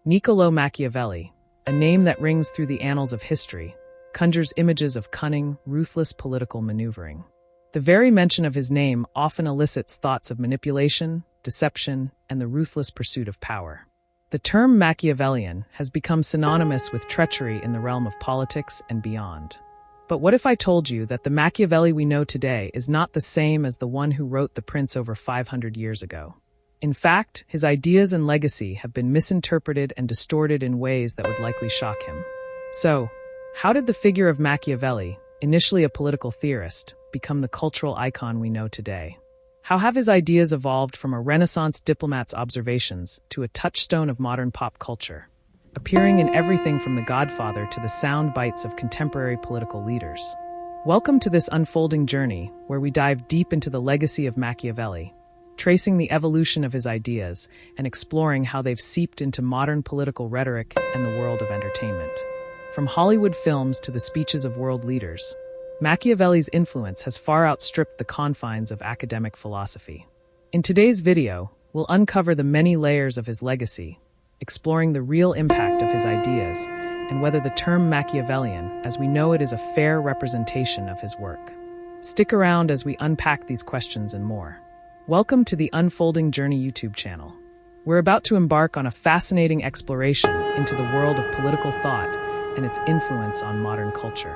Niccolò Machiavelli, a name that rings through the annals of history, conjures images of cunning, ruthless political maneuvering. The very mention of his name often elicits thoughts of manipulation, deception, and the ruthless pursuit of power. The term Machiavellian has become synonymous with treachery in the realm of politics and beyond. But what if I told you that the Machiavelli we know today is not the same as the one who wrote The Prince over 500 years ago? In fact, his ideas and legacy have been misinterpreted and distorted in ways that would likely shock him. So, how did the figure of Machiavelli, initially a political theorist, become the cultural icon we know today? How have his ideas evolved from a Renaissance diplomat's observations to a touchstone of modern pop culture, appearing in everything from The Godfather to the sound bites of contemporary political leaders? Welcome to this unfolding journey, where we dive deep into the legacy of Machiavelli, tracing the evolution of his ideas and exploring how they've seeped into modern political rhetoric and the world of entertainment. From Hollywood films to the speeches of world leaders, Machiavelli's influence has far outstripped the confines of academic philosophy. In today's video, we'll uncover the many layers of his legacy, exploring the real impact of his ideas and whether the term Machiavellian, as we know it, is a fair representation of his work. Stick around as we unpack these questions and more. Welcome to the Unfolding Journey YouTube channel. We're about to embark on a fascinating exploration into the world of political thought and its influence on modern culture.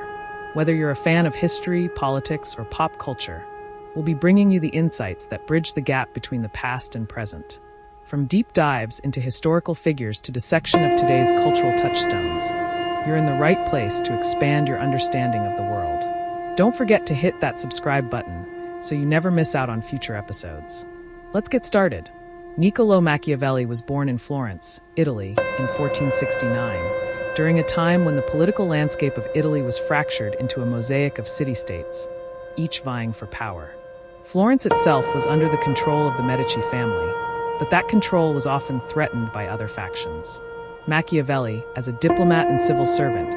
Whether you're a fan of history, politics, or pop culture, we'll be bringing you the insights that bridge the gap between the past and present. From deep dives into historical figures to dissection of today's cultural touchstones, you're in the right place to expand your understanding of the world. Don't forget to hit that subscribe button so you never miss out on future episodes. Let's get started. Niccolò Machiavelli was born in Florence, Italy, in 1469, during a time when the political landscape of Italy was fractured into a mosaic of city-states, each vying for power. Florence itself was under the control of the Medici family, but that control was often threatened by other factions. Machiavelli, as a diplomat and civil servant,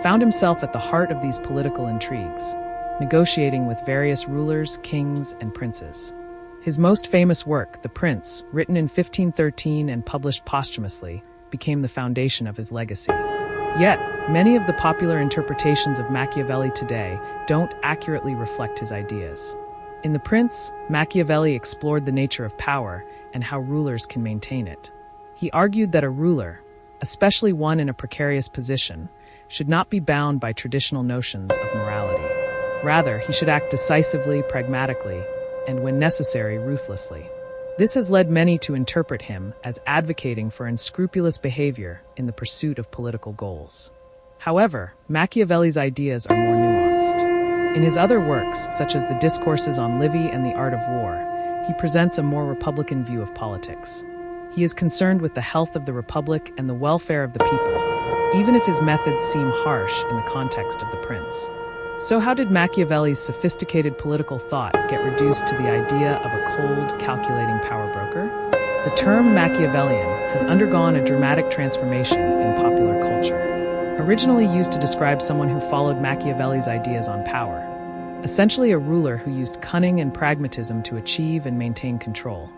found himself at the heart of these political intrigues, negotiating with various rulers, kings, and princes. His most famous work, The Prince, written in 1513 and published posthumously, became the foundation of his legacy. Yet, many of the popular interpretations of Machiavelli today don't accurately reflect his ideas. In The Prince, Machiavelli explored the nature of power and how rulers can maintain it. He argued that a ruler, especially one in a precarious position, should not be bound by traditional notions of morality. Rather, he should act decisively, pragmatically, and when necessary, ruthlessly. This has led many to interpret him as advocating for unscrupulous behavior in the pursuit of political goals. However, Machiavelli's ideas are more nuanced. In his other works, such as the Discourses on Livy and the Art of War, he presents a more republican view of politics. He is concerned with the health of the republic and the welfare of the people, even if his methods seem harsh in the context of The Prince. So how did Machiavelli's sophisticated political thought get reduced to the idea of a cold, calculating power broker? The term Machiavellian has undergone a dramatic transformation in popular culture. Originally used to describe someone who followed Machiavelli's ideas on power, essentially a ruler who used cunning and pragmatism to achieve and maintain control,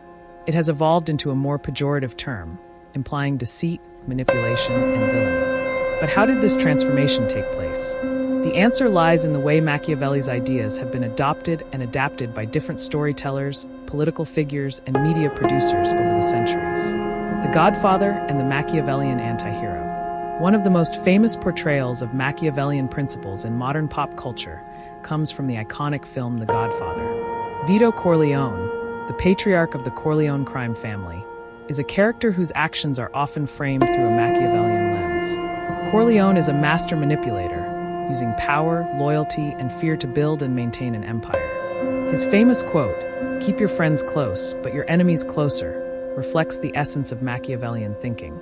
it has evolved into a more pejorative term, implying deceit, manipulation, and villainy. But how did this transformation take place? The answer lies in the way Machiavelli's ideas have been adopted and adapted by different storytellers, political figures, and media producers over the centuries. The Godfather and the Machiavellian anti-hero. One of the most famous portrayals of Machiavellian principles in modern pop culture comes from the iconic film The Godfather. Vito Corleone, the patriarch of the Corleone crime family, is a character whose actions are often framed through a Machiavellian lens. Corleone is a master manipulator, using power, loyalty, and fear to build and maintain an empire. His famous quote, "Keep your friends close, but your enemies closer," reflects the essence of Machiavellian thinking.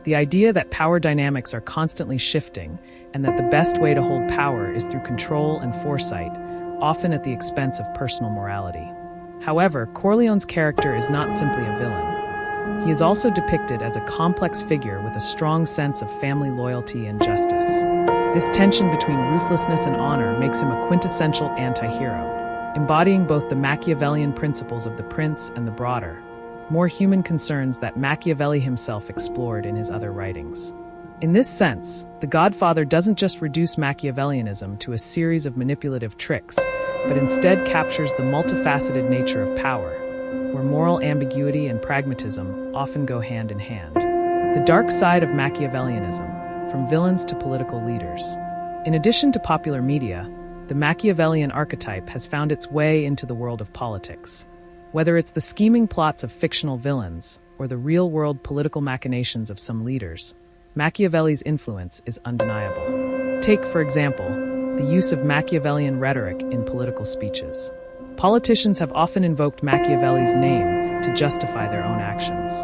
The idea that power dynamics are constantly shifting and that the best way to hold power is through control and foresight, often at the expense of personal morality. However, Corleone's character is not simply a villain. He is also depicted as a complex figure with a strong sense of family loyalty and justice. This tension between ruthlessness and honor makes him a quintessential anti-hero, embodying both the Machiavellian principles of The Prince and the broader more human concerns that Machiavelli himself explored in his other writings. In this sense, The Godfather doesn't just reduce Machiavellianism to a series of manipulative tricks, but instead captures the multifaceted nature of power, where moral ambiguity and pragmatism often go hand in hand. The dark side of Machiavellianism, from villains to political leaders. In addition to popular media, the Machiavellian archetype has found its way into the world of politics. Whether it's the scheming plots of fictional villains or the real-world political machinations of some leaders, Machiavelli's influence is undeniable. Take, for example, the use of Machiavellian rhetoric in political speeches. Politicians have often invoked Machiavelli's name to justify their own actions.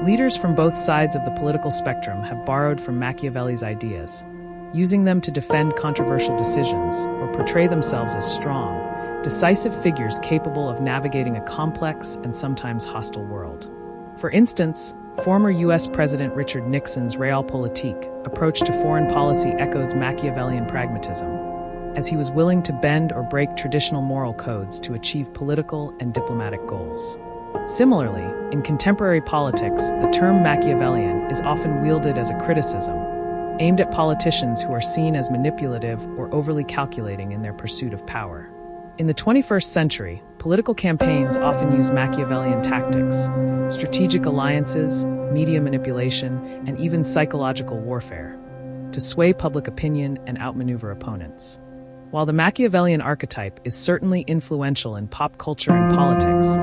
Leaders from both sides of the political spectrum have borrowed from Machiavelli's ideas, using them to defend controversial decisions or portray themselves as strong, decisive figures capable of navigating a complex and sometimes hostile world. For instance, former U.S. President Richard Nixon's realpolitik approach to foreign policy echoes Machiavellian pragmatism, as he was willing to bend or break traditional moral codes to achieve political and diplomatic goals. Similarly, in contemporary politics, the term Machiavellian is often wielded as a criticism, aimed at politicians who are seen as manipulative or overly calculating in their pursuit of power. In the 21st century, political campaigns often use Machiavellian tactics, strategic alliances, media manipulation, and even psychological warfare, to sway public opinion and outmaneuver opponents. While the Machiavellian archetype is certainly influential in pop culture and politics,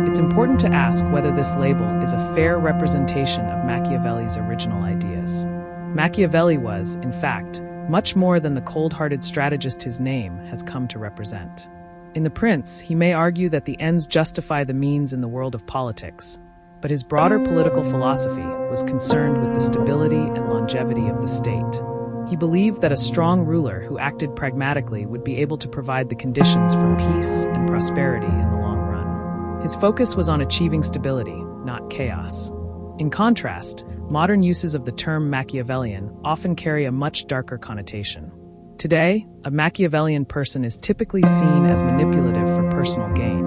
it's important to ask whether this label is a fair representation of Machiavelli's original ideas. Machiavelli was, in fact, much more than the cold-hearted strategist his name has come to represent. In The Prince, he may argue that the ends justify the means in the world of politics, but his broader political philosophy was concerned with the stability and longevity of the state. He believed that a strong ruler who acted pragmatically would be able to provide the conditions for peace and prosperity in the long run. His focus was on achieving stability, not chaos. In contrast, modern uses of the term Machiavellian often carry a much darker connotation. Today, a Machiavellian person is typically seen as manipulative for personal gain,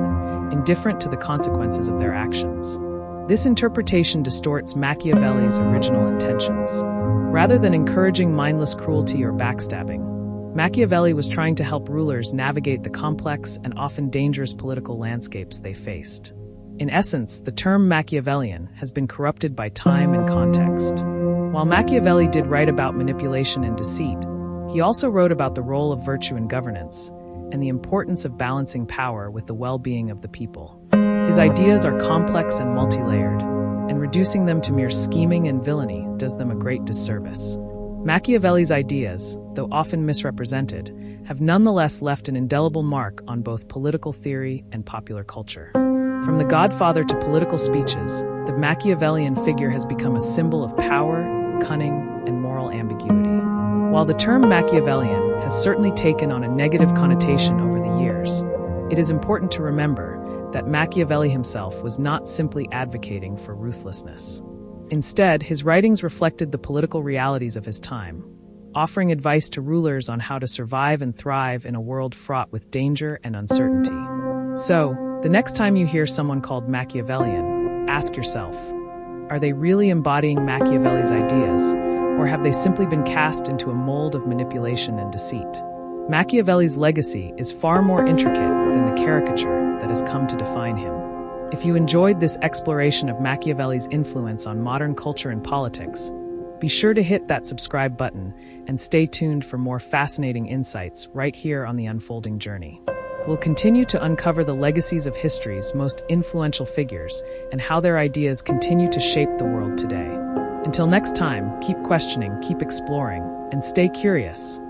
indifferent to the consequences of their actions. This interpretation distorts Machiavelli's original intentions. Rather than encouraging mindless cruelty or backstabbing, Machiavelli was trying to help rulers navigate the complex and often dangerous political landscapes they faced. In essence, the term Machiavellian has been corrupted by time and context. While Machiavelli did write about manipulation and deceit, he also wrote about the role of virtue in governance and the importance of balancing power with the well-being of the people. His ideas are complex and multi-layered, and reducing them to mere scheming and villainy does them a great disservice. Machiavelli's ideas, though often misrepresented, have nonetheless left an indelible mark on both political theory and popular culture. From The Godfather to political speeches, the Machiavellian figure has become a symbol of power, cunning, and moral ambiguity. While the term Machiavellian has certainly taken on a negative connotation over the years, it is important to remember that Machiavelli himself was not simply advocating for ruthlessness. Instead, his writings reflected the political realities of his time, offering advice to rulers on how to survive and thrive in a world fraught with danger and uncertainty. So, the next time you hear someone called Machiavellian, ask yourself, are they really embodying Machiavelli's ideas, or have they simply been cast into a mold of manipulation and deceit? Machiavelli's legacy is far more intricate than the caricature that has come to define him. If you enjoyed this exploration of Machiavelli's influence on modern culture and politics, be sure to hit that subscribe button and stay tuned for more fascinating insights right here on The Unfolding Journey. We'll continue to uncover the legacies of history's most influential figures and how their ideas continue to shape the world today. Until next time, keep questioning, keep exploring, and stay curious.